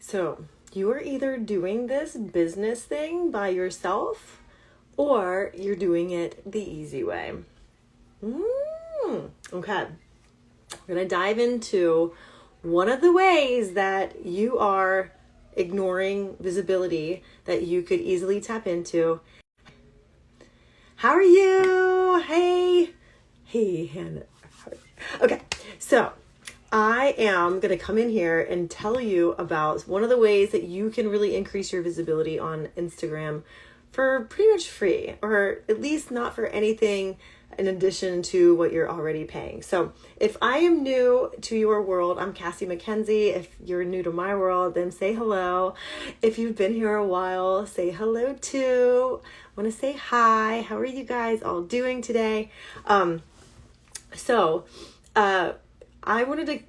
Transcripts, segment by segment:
So you are either doing this business thing by yourself or you're doing it the easy way. Okay. We're going to dive into one of the ways that you are ignoring visibility that you could easily tap into. How are you? Hey, Hannah. Okay, so I am going to come in here and tell you about one of the ways that you can really increase your visibility on Instagram for pretty much free, or at least not for anything in addition to what you're already paying. So if I am new to your world, I'm Cassie McKenzie. If you're new to my world, then say hello. If you've been here a while, say hello too. I want to say hi. How are you guys all doing today? I wanted to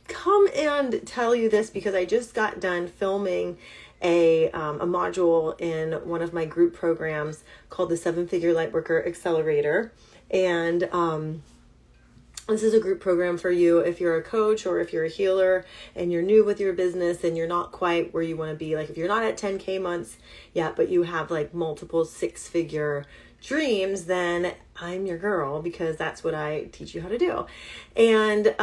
come and tell you this because I just got done filming a module in one of my group programs called the 7-Figure Lightworker Accelerator. And this is a group program for you if you're a coach or if you're a healer and you're new with your business and you're not quite where you want to be. Like if you're not at 10K months yet, but you have like multiple 6-figure dreams, then I'm your girl because that's what I teach you how to do. And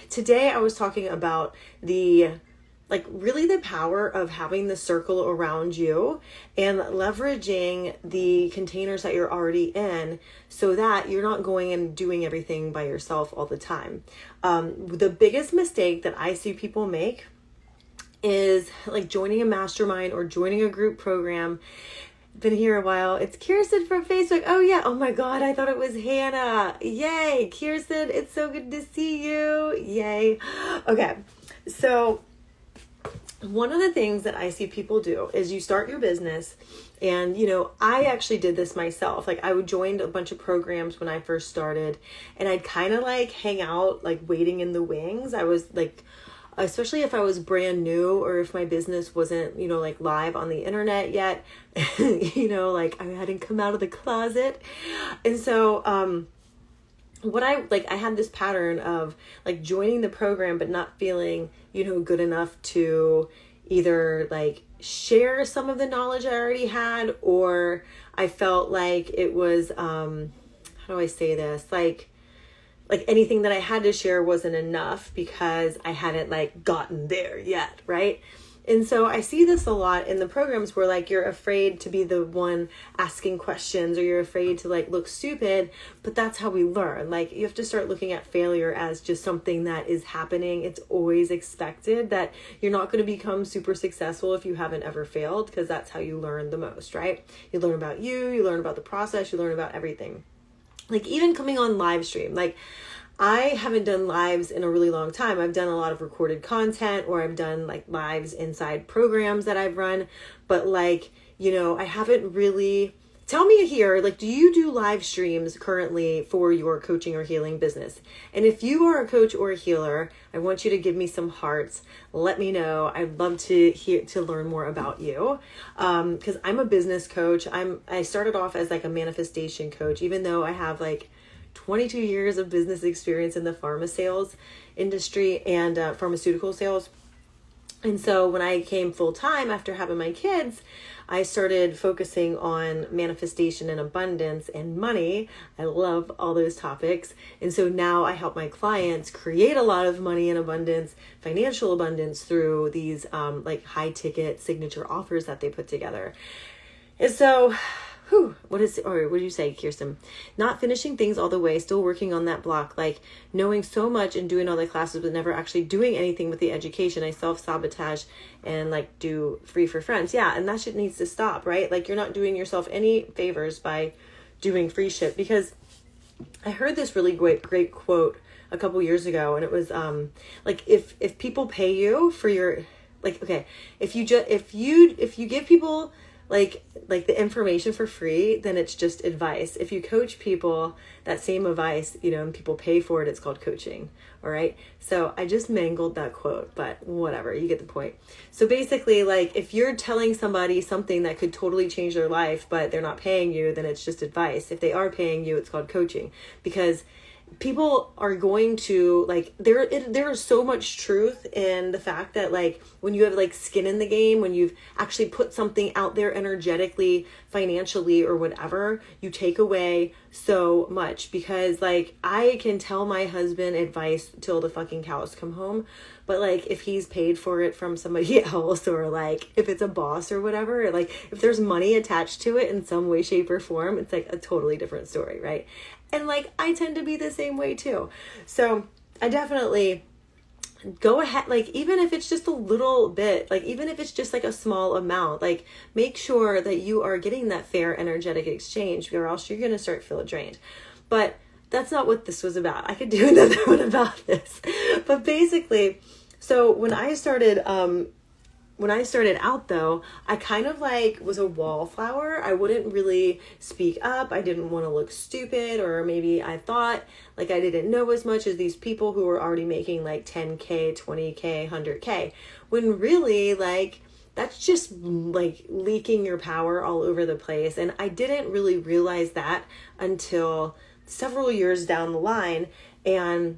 today I was talking about really the power of having the circle around you and leveraging the containers that you're already in so that you're not going and doing everything by yourself all the time. The biggest mistake that I see people make is like joining a mastermind or joining a group program. Been here a while. It's Kirsten from Facebook. Oh yeah. Oh my God. I thought it was Hannah. Yay. Kirsten, it's so good to see you. Yay. Okay. So one of the things that I see people do is you start your business and, I actually did this myself. Like I joined a bunch of programs when I first started and I'd kind of like hang out, like waiting in the wings. I was like, especially if I was brand new or if my business wasn't, like live on the internet yet, like I hadn't come out of the closet. And so, I had this pattern of like joining the program, but not feeling, good enough to either like share some of the knowledge I already had, or I felt like it was, how do I say this? Like anything that I had to share wasn't enough because I hadn't like gotten there yet. Right. And so I see this a lot in the programs where like you're afraid to be the one asking questions or you're afraid to like look stupid, but that's how we learn. Like you have to start looking at failure as just something that is happening. It's always expected that you're not going to become super successful if you haven't ever failed, because that's how you learn the most, right? You learn about you learn about the process, you learn about everything. Like even coming on live stream, like I haven't done lives in a really long time. I've done a lot of recorded content or I've done like lives inside programs that I've run, but like, I haven't really, tell me here, like, do you do live streams currently for your coaching or healing business? And if you are a coach or a healer, I want you to give me some hearts. Let me know. I'd love to learn more about you. Cause I'm a business coach. I started off as like a manifestation coach, even though I have like 22 years of business experience in the pharma sales industry and pharmaceutical sales. And so when I came full time after having my kids, I started focusing on manifestation and abundance and money. I love all those topics. And so now I help my clients create a lot of money and abundance, financial abundance through these like high ticket signature offers that they put together. And so what did you say, Kirsten? Not finishing things all the way, still working on that block, like knowing so much and doing all the classes, but never actually doing anything with the education. I self-sabotage and like do free for friends. Yeah. And that shit needs to stop, right? Like you're not doing yourself any favors by doing free shit, because I heard this really great quote a couple years ago. And it was, like if people pay you for your, like, okay, if you give people like the information for free, then it's just advice. If you coach people, that same advice, and people pay for it, it's called coaching. All right. So I just mangled that quote, but whatever, you get the point. So basically, like if you're telling somebody something that could totally change their life, but they're not paying you, then it's just advice. If they are paying you, it's called coaching, because people are going to like, there is so much truth in the fact that like when you have like skin in the game, when you've actually put something out there energetically, financially, or whatever, you take away so much. Because like I can tell my husband advice till the fucking cows come home, but like if he's paid for it from somebody else, or like if it's a boss or whatever, like if there's money attached to it in some way, shape, or form, it's like a totally different story, right? And like, I tend to be the same way too. So I definitely go ahead, like, even if it's just a little bit, like, even if it's just like a small amount, like, make sure that you are getting that fair energetic exchange, or else you're going to start feeling drained. But that's not what this was about. I could do another one about this. But basically, so when I started out though, I kind of like was a wallflower. I wouldn't really speak up. I didn't want to look stupid, or maybe I thought like I didn't know as much as these people who were already making like 10K, 20K, 100K. When really like that's just like leaking your power all over the place. And I didn't really realize that until several years down the line. And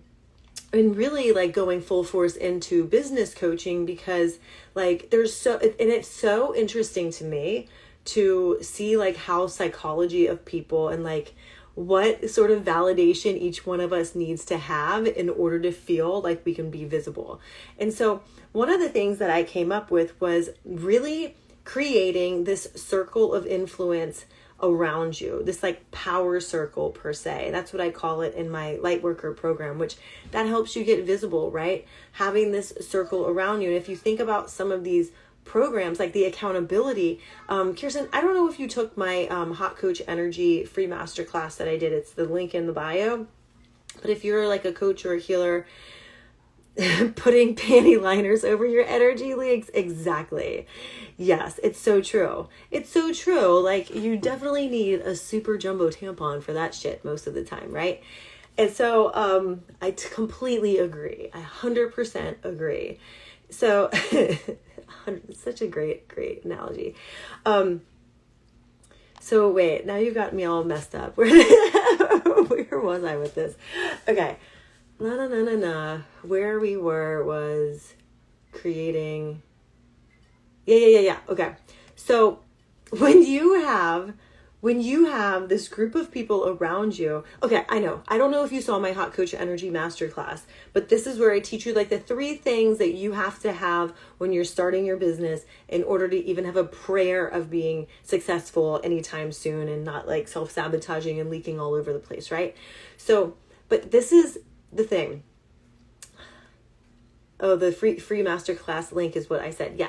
really like going full force into business coaching, because like it's so interesting to me to see like how psychology of people and like what sort of validation each one of us needs to have in order to feel like we can be visible. And so one of the things that I came up with was really creating this circle of influence around you, this like power circle per se. That's what I call it in my Lightworker program, which that helps you get visible, right? Having this circle around you. And if you think about some of these programs, like the accountability, Kirsten, I don't know if you took my Hot Coach Energy free masterclass that I did. It's the link in the bio. But if you're like a coach or a healer, putting panty liners over your energy leaks, exactly. Yes, it's so true. It's so true. Like, you definitely need a super jumbo tampon for that shit most of the time, right? And so I completely agree. I 100% agree. So such a great analogy. So wait, now you've got me all messed up. Where was I with this? Okay. Where we were was creating. Yeah. Okay. So when you have this group of people around you, okay, I don't know if you saw my Hot Coach Energy Masterclass, but this is where I teach you like the 3 things that you have to have when you're starting your business in order to even have a prayer of being successful anytime soon and not like self-sabotaging and leaking all over the place, right? So, but this is the thing. Oh, the free masterclass link is what I said.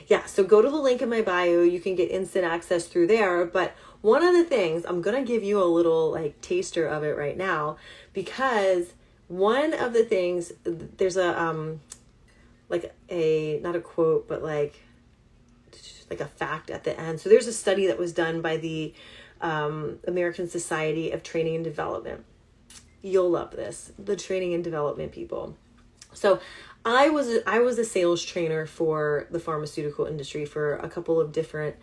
Yeah. So go to the link in my bio. You can get instant access through there. But one of the things, I'm going to give you a little like taster of it right now, because one of the things, there's a, like a, not a quote, but like a fact at the end. So there's a study that was done by the American Society of Training and Development. You'll love this. The training and development people. So I was a sales trainer for the pharmaceutical industry for a couple of different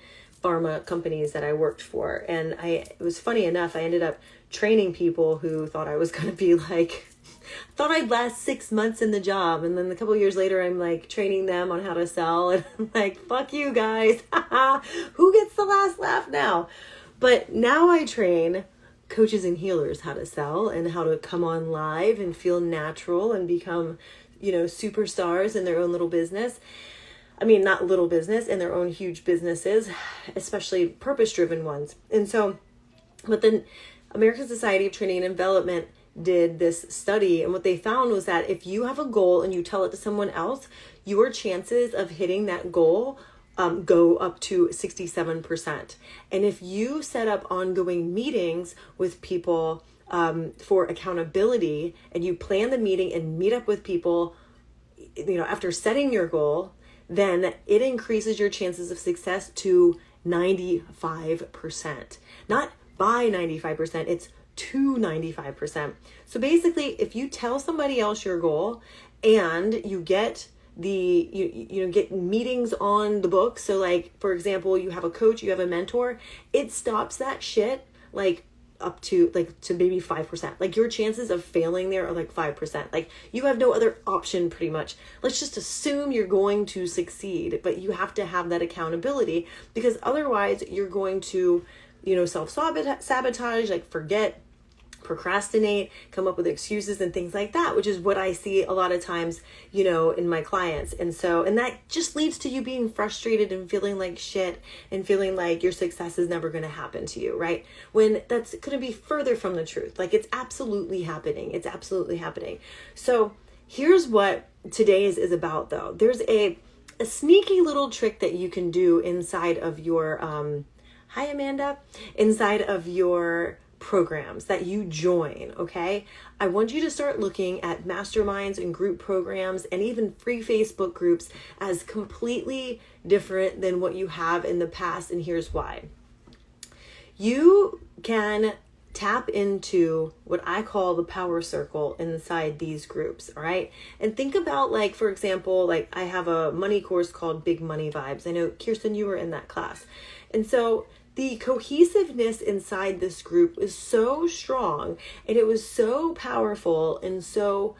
pharma companies that I worked for. And it was funny enough, I ended up training people who thought I was going to be like, thought I'd last 6 months in the job. And then a couple of years later, I'm like training them on how to sell. And I'm like, fuck you guys. Who gets the last laugh now? But now I train coaches and healers how to sell and how to come on live and feel natural and become, superstars in their own little business. I mean, not little business, in their own huge businesses, especially purpose-driven ones. And so, but the American Society of Training and Development did this study, and what they found was that if you have a goal and you tell it to someone else, your chances of hitting that goal go up to 67%. And if you set up ongoing meetings with people for accountability, and you plan the meeting and meet up with people, after setting your goal, then it increases your chances of success to 95%. Not by 95%, it's to 95%. So basically, if you tell somebody else your goal and you get get meetings on the book. So like, for example, you have a coach, you have a mentor, it stops that shit like up to like to maybe 5%. Like your chances of failing there are like 5%. Like you have no other option pretty much. Let's just assume you're going to succeed, but you have to have that accountability, because otherwise you're going to, self-sabotage, like forget, procrastinate, come up with excuses and things like that, which is what I see a lot of times, in my clients. And that just leads to you being frustrated and feeling like shit and feeling like your success is never going to happen to you, right? When that's going to be further from the truth. Like it's absolutely happening. It's absolutely happening. So here's what today is about though. There's a sneaky little trick that you can do inside of your, hi Amanda, inside of your programs that you join, okay? I want you to start looking at masterminds and group programs and even free Facebook groups as completely different than what you have in the past, and here's why. You can tap into what I call the power circle inside these groups, all right? And think about, like, for example, like I have a money course called Big Money Vibes. I know, Kirsten, you were in that class. And so the cohesiveness inside this group is so strong, and it was so powerful and so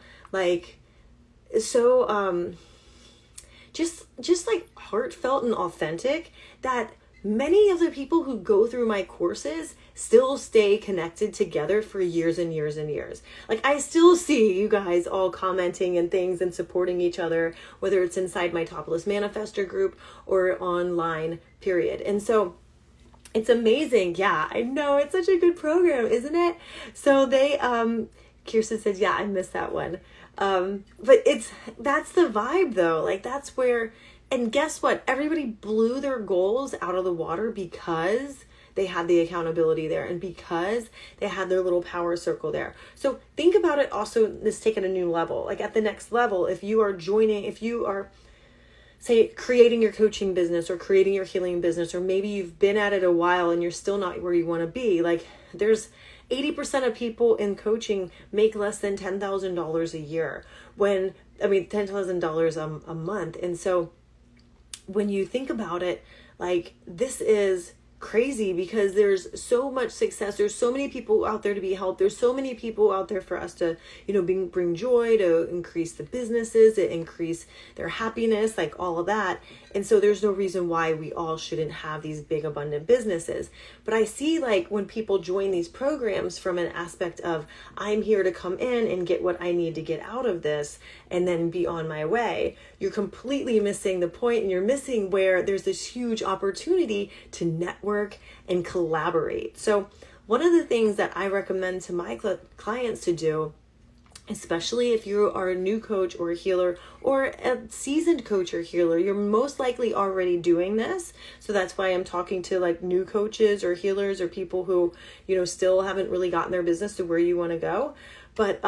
just like heartfelt and authentic that many of the people who go through my courses still stay connected together for years and years and years. Like I still see you guys all commenting and things and supporting each other, whether it's inside my Topless Manifestor group or online, period. And so it's amazing. Yeah, I know. It's such a good program, isn't it? So they, Kirsten said, yeah, I missed that one. But that's the vibe though. Like that's where, and guess what? Everybody blew their goals out of the water because they had the accountability there and because they had their little power circle there. So think about it also, this taken a new level. Like at the next level, if you are, say, creating your coaching business or creating your healing business, or maybe you've been at it a while and you're still not where you want to be. Like there's 80% of people in coaching make less than $10,000 a year $10,000 a month. And so when you think about it, like this is crazy because there's so much success. There's so many people out there to be helped. There's so many people out there for us to, bring joy, to increase the businesses, to increase their happiness, like all of that. And so there's no reason why we all shouldn't have these big abundant businesses. But I see like when people join these programs from an aspect of I'm here to come in and get what I need to get out of this and then be on my way, you're completely missing the point, and you're missing where there's this huge opportunity to network and collaborate. So one of the things that I recommend to my clients to do, especially if you are a new coach or a healer or a seasoned coach or healer, you're most likely already doing this. So that's why I'm talking to like new coaches or healers or people who, still haven't really gotten their business to where you want to go. But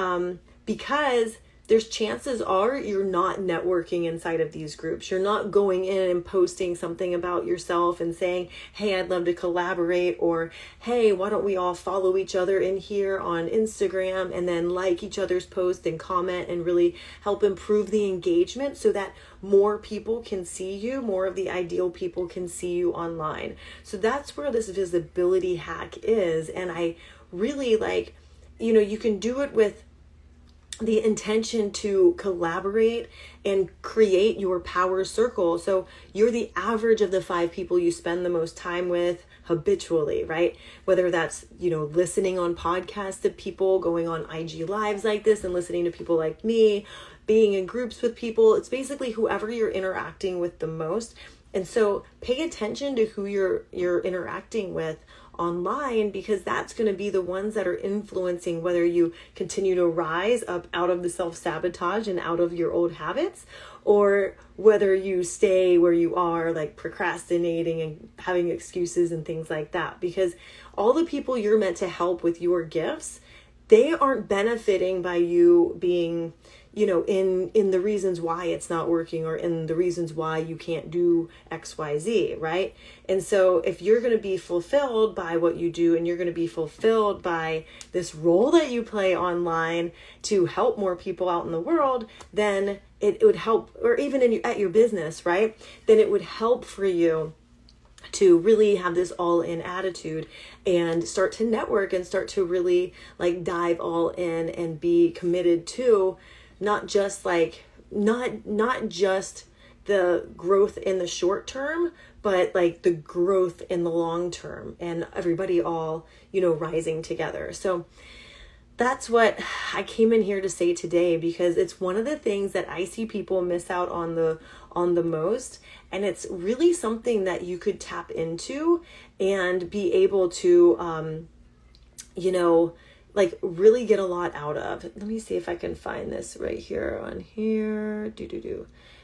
because there's chances are you're not networking inside of these groups. You're not going in and posting something about yourself and saying, hey, I'd love to collaborate, or hey, why don't we all follow each other in here on Instagram and then like each other's posts and comment and really help improve the engagement so that more people can see you, more of the ideal people can see you online. So that's where this visibility hack is. And I really like, you can do it with the intention to collaborate and create your power circle. So you're the average of the 5 people you spend the most time with habitually, right? Whether that's, listening on podcasts to people, going on IG lives like this and listening to people like me, being in groups with people. It's basically whoever you're interacting with the most. And so pay attention to who you're interacting with online, because that's going to be the ones that are influencing whether you continue to rise up out of the self-sabotage and out of your old habits, or whether you stay where you are, like procrastinating and having excuses and things like that. Because all the people you're meant to help with your gifts, they aren't benefiting by you being, in the reasons why it's not working, or in the reasons why you can't do XYZ, right? And so if you're going to be fulfilled by what you do, and you're going to be fulfilled by this role that you play online to help more people out in the world, then it would help, or even at your business, right? Then it would help for you to really have this all-in attitude and start to network and start to really like dive all in and be committed to not just the growth in the short term, but like the growth in the long term, and everybody all, rising together. So that's what I came in here to say today, because it's one of the things that I see people miss out on the most. And it's really something that you could tap into and be able to, like really get a lot out of. Let me see if I can find this right here on here.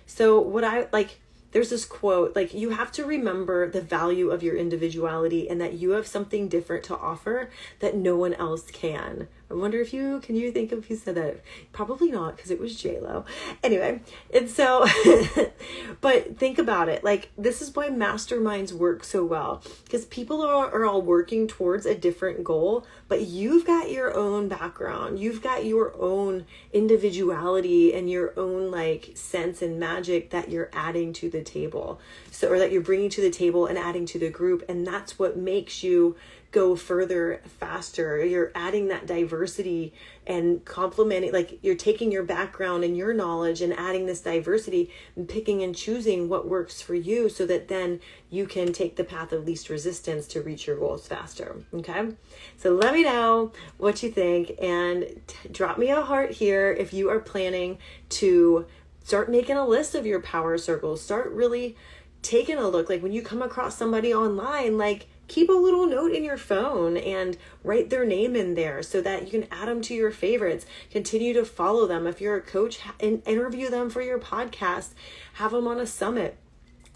So what I like, there's this quote, like, you have to remember the value of your individuality and that you have something different to offer that no one else can. I wonder if can you think of who said that? Probably not, because it was J-Lo. Anyway, and so, but think about it. Like, this is why masterminds work so well, because people are all working towards a different goal, but you've got your own background. You've got your own individuality and your own like sense and magic that you're adding to the table. So, or that you're bringing to the table and adding to the group. And that's what makes you go further faster. You're adding that diversity and complementing, like you're taking your background and your knowledge and adding this diversity and picking and choosing what works for you, so that then you can take the path of least resistance to reach your goals faster. Okay. So let me know what you think, and drop me a heart here if you are planning to start making a list of your power circles. Start really taking a look. Like when you come across somebody online, like keep a little note in your phone and write their name in there so that you can add them to your favorites. Continue to follow them. If you're a coach, interview them for your podcast. Have them on a summit.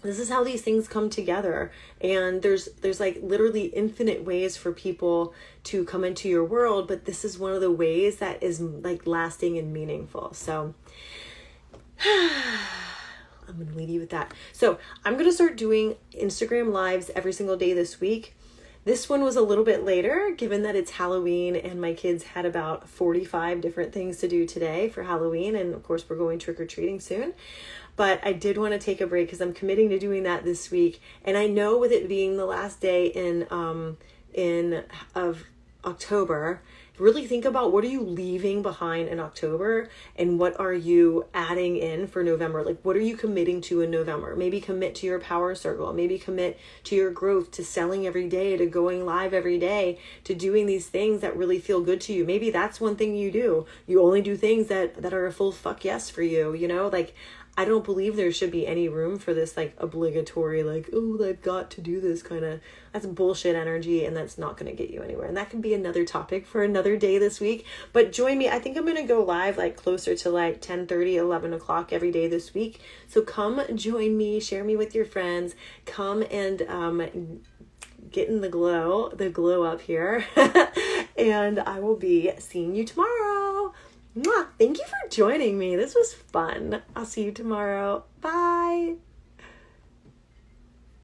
This is how these things come together. And there's like literally infinite ways for people to come into your world, but this is one of the ways that is like lasting and meaningful. So I'm going to leave you with that. So I'm going to start doing Instagram lives every single day this week. This one was a little bit later, given that it's Halloween and my kids had about 45 different things to do today for Halloween. And of course, we're going trick-or-treating soon. But I did want to take a break because I'm committing to doing that this week. And I know with it being the last day of October, really think about what are you leaving behind in October and what are you adding in for November? Like, what are you committing to in November? Maybe commit to your power circle. Maybe commit to your growth, to selling every day, to going live every day, to doing these things that really feel good to you. Maybe that's one thing you do. You only do things that are a full fuck yes for you, like, I don't believe there should be any room for this like obligatory, like, oh, I've got to do this kind of, that's bullshit energy, and that's not going to get you anywhere. And that can be another topic for another day this week. But join me. I think I'm going to go live like closer to like 10:30, 11 o'clock every day this week. So come join me, share me with your friends, come and get in the glow up here. And I will be seeing you tomorrow. Mwah! Thank you for joining me. This was fun. I'll see you tomorrow. Bye.